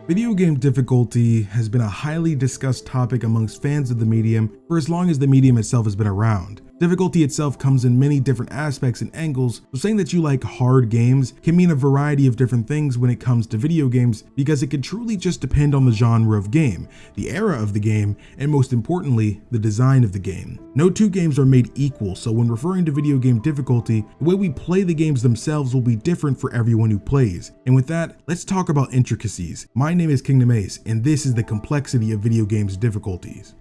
Video game difficulty has been a highly discussed topic amongst fans of the medium for as long as the medium itself has been around. Difficulty itself comes in many different aspects and angles, so saying that you like hard games can mean a variety of different things when it comes to video games, because it can truly just depend on the genre of game, the era of the game, and most importantly, the design of the game. No two games are made equal, so when referring to video game difficulty, the way we play the games themselves will be different for everyone who plays. And with that, let's talk about intricacies. My name is KingdomAce, and this is the complexity of video games difficulties.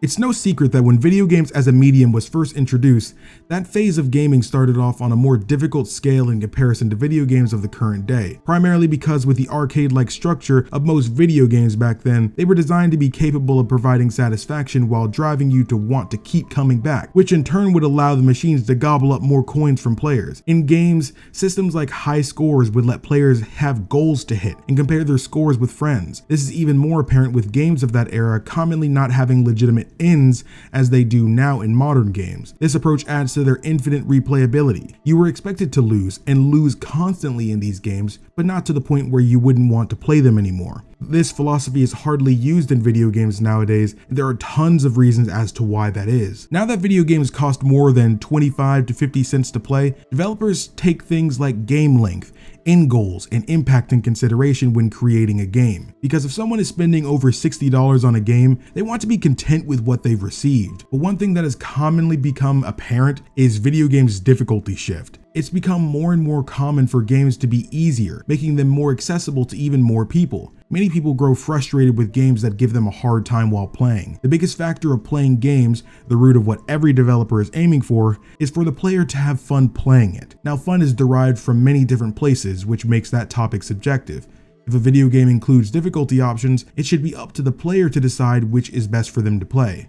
It's no secret that when video games as a medium was first introduced, that phase of gaming started off on a more difficult scale in comparison to video games of the current day, primarily because with the arcade-like structure of most video games back then, they were designed to be capable of providing satisfaction while driving you to want to keep coming back, which in turn would allow the machines to gobble up more coins from players. In games, systems like high scores would let players have goals to hit and compare their scores with friends. This is even more apparent with games of that era commonly not having legitimate ends as they do now in modern games. This approach adds to their infinite replayability. You were expected to lose and lose constantly in these games, but not to the point where you wouldn't want to play them anymore. This philosophy is hardly used in video games nowadays, and there are tons of reasons as to why that is. Now that video games cost more than 25 to 50 cents to play, developers take things like game length, end goals, and impact in consideration when creating a game. Because if someone is spending over $60 on a game, they want to be content with what they've received. But one thing that has commonly become apparent is video games' difficulty shift. It's become more and more common for games to be easier, making them more accessible to even more people. Many people grow frustrated with games that give them a hard time while playing. The biggest factor of playing games, the root of what every developer is aiming for, is for the player to have fun playing it. Now, fun is derived from many different places, which makes that topic subjective. If a video game includes difficulty options, it should be up to the player to decide which is best for them to play.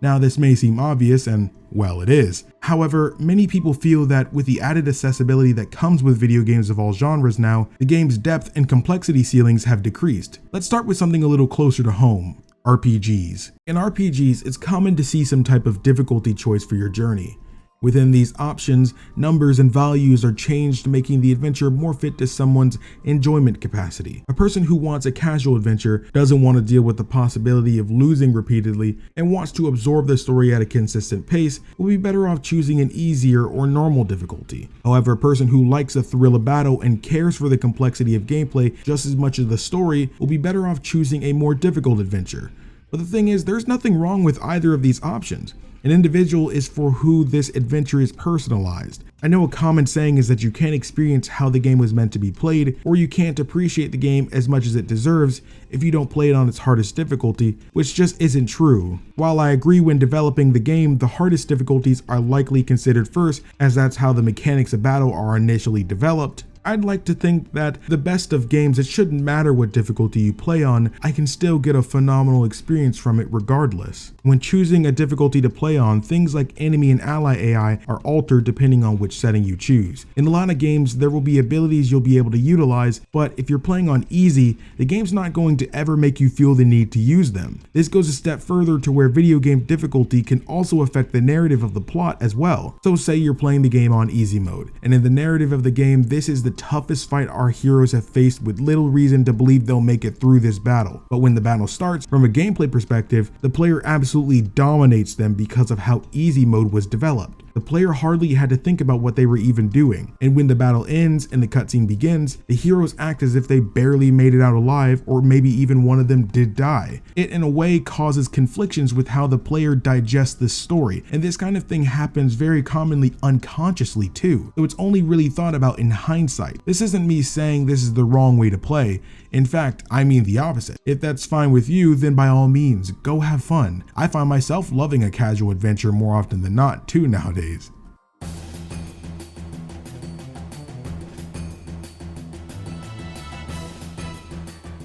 Now, this may seem obvious, and well, it is. However, many people feel that with the added accessibility that comes with video games of all genres now, the game's depth and complexity ceilings have decreased. Let's start with something a little closer to home: RPGs. In RPGs, it's common to see some type of difficulty choice for your journey. Within these options, numbers and values are changed, making the adventure more fit to someone's enjoyment capacity. A person who wants a casual adventure, doesn't want to deal with the possibility of losing repeatedly, and wants to absorb the story at a consistent pace will be better off choosing an easier or normal difficulty. However, a person who likes the thrill of battle and cares for the complexity of gameplay just as much as the story will be better off choosing a more difficult adventure. But the thing is, there's nothing wrong with either of these options. An individual is for who this adventure is personalized. I know a common saying is that you can't experience how the game was meant to be played, or you can't appreciate the game as much as it deserves if you don't play it on its hardest difficulty, which just isn't true. While I agree when developing the game, the hardest difficulties are likely considered first, as that's how the mechanics of battle are initially developed, I'd like to think that the best of games, it shouldn't matter what difficulty you play on, I can still get a phenomenal experience from it regardless. When choosing a difficulty to play on, things like enemy and ally AI are altered depending on which setting you choose. In a lot of games, there will be abilities you'll be able to utilize, but if you're playing on easy, the game's not going to ever make you feel the need to use them. This goes a step further to where video game difficulty can also affect the narrative of the plot as well. So say you're playing the game on easy mode, and in the narrative of the game, this is the toughest fight our heroes have faced with little reason to believe they'll make it through this battle. But when the battle starts, from a gameplay perspective, the player absolutely dominates them because of how easy mode was developed. The player hardly had to think about what they were even doing, and when the battle ends and the cutscene begins, the heroes act as if they barely made it out alive, or maybe even one of them did die. It in a way causes conflictions with how the player digests the story, and this kind of thing happens very commonly unconsciously too, so it's only really thought about in hindsight. This isn't me saying this is the wrong way to play. In fact, I mean the opposite. If that's fine with you, then by all means, go have fun. I find myself loving a casual adventure more often than not too nowadays.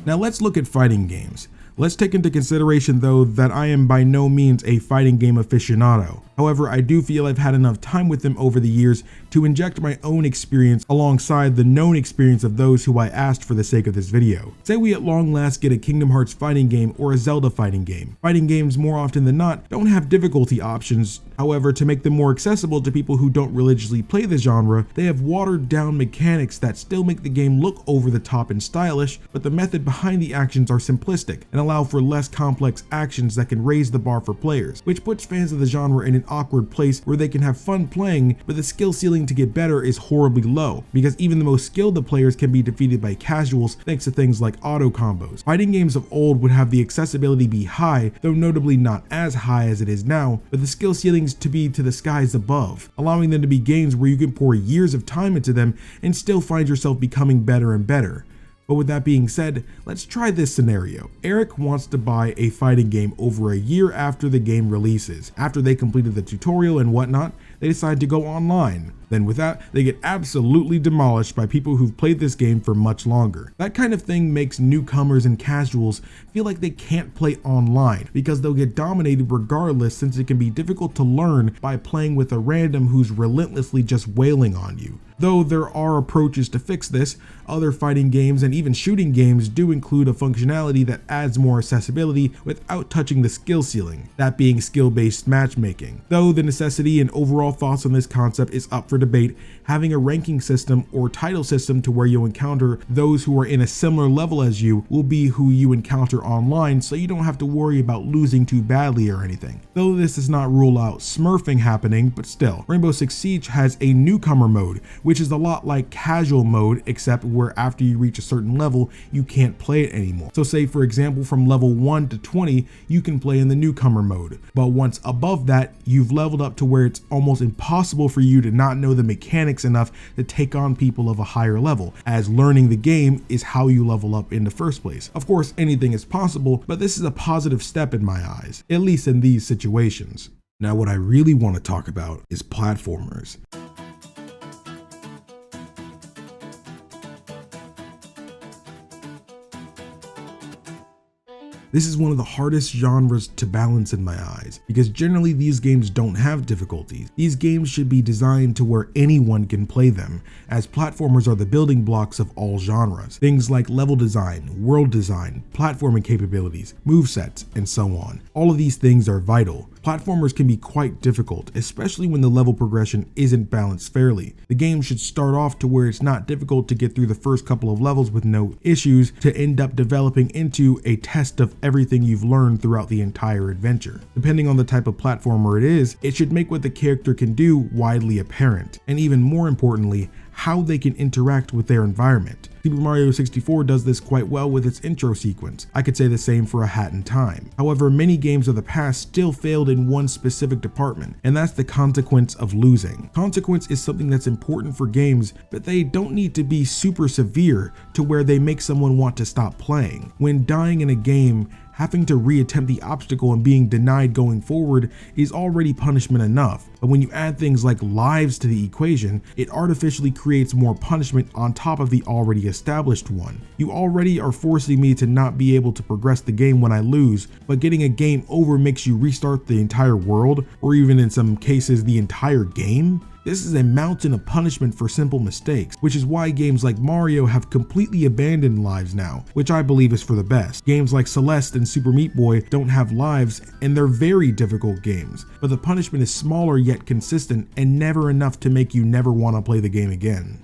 Now let's look at fighting games. Let's take into consideration though that I am by no means a fighting game aficionado. However, I do feel I've had enough time with them over the years to inject my own experience alongside the known experience of those who I asked for the sake of this video. Say we at long last get a Kingdom Hearts fighting game or a Zelda fighting game. Fighting games more often than not don't have difficulty options However, to make them more accessible to people who don't religiously play the genre, they have watered down mechanics that still make the game look over the top and stylish, but the method behind the actions are simplistic and allow for less complex actions that can raise the bar for players, which puts fans of the genre in an awkward place where they can have fun playing, but the skill ceiling to get better is horribly low, because even the most skilled of players can be defeated by casuals thanks to things like auto combos. Fighting games of old would have the accessibility be high, though notably not as high as it is now, but the skill ceilings to be to the skies above, allowing them to be games where you can pour years of time into them and still find yourself becoming better and better. But with that being said, let's try this scenario. Eric wants to buy a fighting game over a year after the game releases. After they completed the tutorial and whatnot, they decide to go online. Then with that, they get absolutely demolished by people who've played this game for much longer. That kind of thing makes newcomers and casuals feel like they can't play online because they'll get dominated regardless, since it can be difficult to learn by playing with a random who's relentlessly just wailing on you. Though there are approaches to fix this, other fighting games and even shooting games do include a functionality that adds more accessibility without touching the skill ceiling, that being skill-based matchmaking. Though the necessity and overall thoughts on this concept is up for debate, having a ranking system or title system to where you'll encounter those who are in a similar level as you will be who you encounter online, so you don't have to worry about losing too badly or anything. Though this does not rule out smurfing happening, but still, Rainbow Six Siege has a newcomer mode, which is a lot like casual mode, except where after you reach a certain level, you can't play it anymore. So say for example, from level 1 to 20, you can play in the newcomer mode. But once above that, you've leveled up to where it's almost impossible for you to not know the mechanics enough to take on people of a higher level, as learning the game is how you level up in the first place. Of course, anything is possible, but this is a positive step in my eyes, at least in these situations. Now, what I really want to talk about is platformers. This is one of the hardest genres to balance in my eyes, because generally these games don't have difficulties. These games should be designed to where anyone can play them, as platformers are the building blocks of all genres. Things like level design, world design, platforming capabilities, movesets, and so on. All of these things are vital. Platformers can be quite difficult, especially when the level progression isn't balanced fairly. The game should start off to where it's not difficult to get through the first couple of levels with no issues, to end up developing into a test of everything you've learned throughout the entire adventure. Depending on the type of platformer it is, it should make what the character can do widely apparent, and even more importantly, how they can interact with their environment. Super Mario 64 does this quite well with its intro sequence. I could say the same for A Hat in Time. However, many games of the past still failed in one specific department, and that's the consequence of losing. Consequence is something that's important for games, but they don't need to be super severe to where they make someone want to stop playing. When dying in a game, having to reattempt the obstacle and being denied going forward is already punishment enough, but when you add things like lives to the equation, it artificially creates more punishment on top of the already established one. You already are forcing me to not be able to progress the game when I lose, but getting a game over makes you restart the entire world, or even in some cases the entire game? This is a mountain of punishment for simple mistakes, which is why games like Mario have completely abandoned lives now, which I believe is for the best. Games like Celeste and Super Meat Boy don't have lives, and they're very difficult games, but the punishment is smaller yet consistent and never enough to make you never want to play the game again.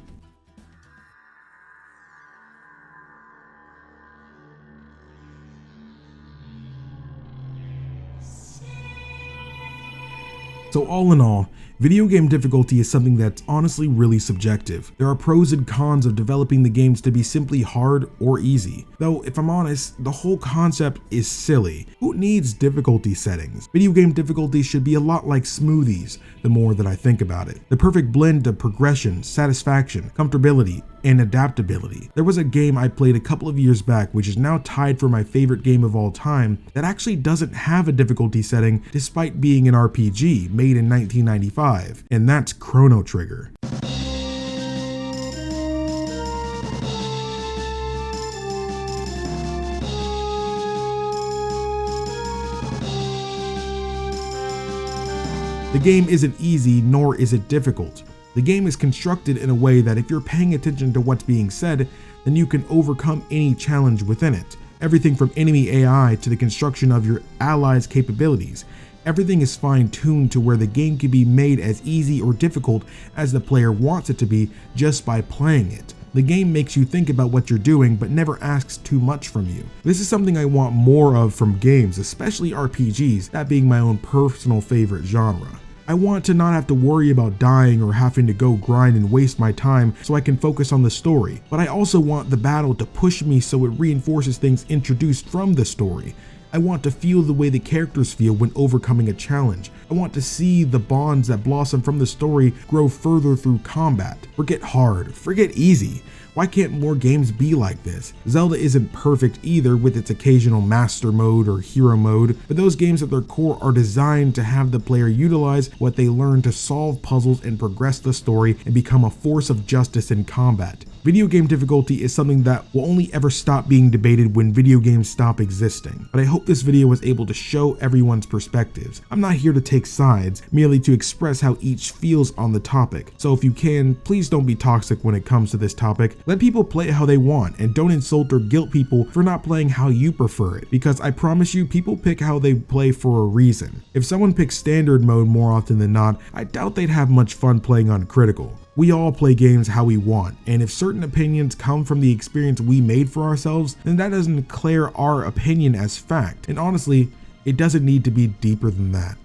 So all in all, video game difficulty is something that's honestly really subjective. There are pros and cons of developing the games to be simply hard or easy. Though, if I'm honest, the whole concept is silly. Who needs difficulty settings? Video game difficulty should be a lot like Smoothies, the more that I think about it. The perfect blend of progression, satisfaction, comfortability, and adaptability. There was a game I played a couple of years back, which is now tied for my favorite game of all time, that actually doesn't have a difficulty setting despite being an RPG made in 1995, and that's Chrono Trigger. The game isn't easy, nor is it difficult. The game is constructed in a way that if you're paying attention to what's being said, then you can overcome any challenge within it. Everything from enemy AI to the construction of your allies' capabilities. Everything is fine-tuned to where the game can be made as easy or difficult as the player wants it to be just by playing it. The game makes you think about what you're doing, but never asks too much from you. This is something I want more of from games, especially RPGs, that being my own personal favorite genre. I want to not have to worry about dying or having to go grind and waste my time so I can focus on the story, but I also want the battle to push me so it reinforces things introduced from the story. I want to feel the way the characters feel when overcoming a challenge. I want to see the bonds that blossom from the story grow further through combat. Forget hard, forget easy. Why can't more games be like this? Zelda isn't perfect either with its occasional master mode or hero mode, but those games at their core are designed to have the player utilize what they learn to solve puzzles and progress the story and become a force of justice in combat. Video game difficulty is something that will only ever stop being debated when video games stop existing, but I hope this video was able to show everyone's perspectives. I'm not here to take sides, merely to express how each feels on the topic. So if you can, please don't be toxic when it comes to this topic. Let people play it how they want, and don't insult or guilt people for not playing how you prefer it, because I promise you, people pick how they play for a reason. If someone picks standard mode more often than not, I doubt they'd have much fun playing on critical. We all play games how we want, and if certain opinions come from the experience we made for ourselves, then that doesn't declare our opinion as fact, and honestly, it doesn't need to be deeper than that.